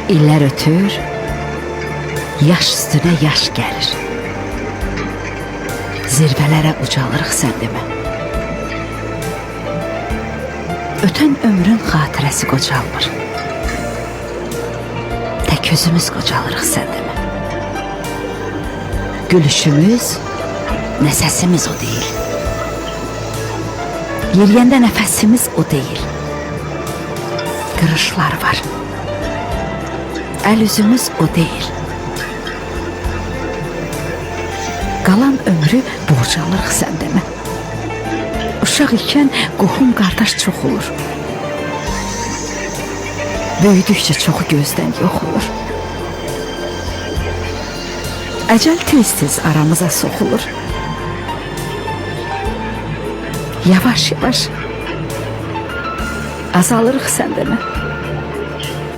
İllər ötür, yaş üstüne yaş gelir. Zirvelere ucalırıq sən demə. Ötən ömrün xatirəsi qocalmır. Tək özümüz qocalırıq sən demə. Gülüşümüz, nə səsimiz o deyil. Yeriyəndə nəfəsimiz o deyil. Qırışlar var. Əl üzümüz o deyil. Qalan ömrü borcalırıq sən demə. Uşaq ikən qohum qardaş çox olur. Böyüdükcə çoxu gözdən yox olur. Əcəl tez-tez aramıza soxulur. Yavaş-yavaş azalırıq sən demə.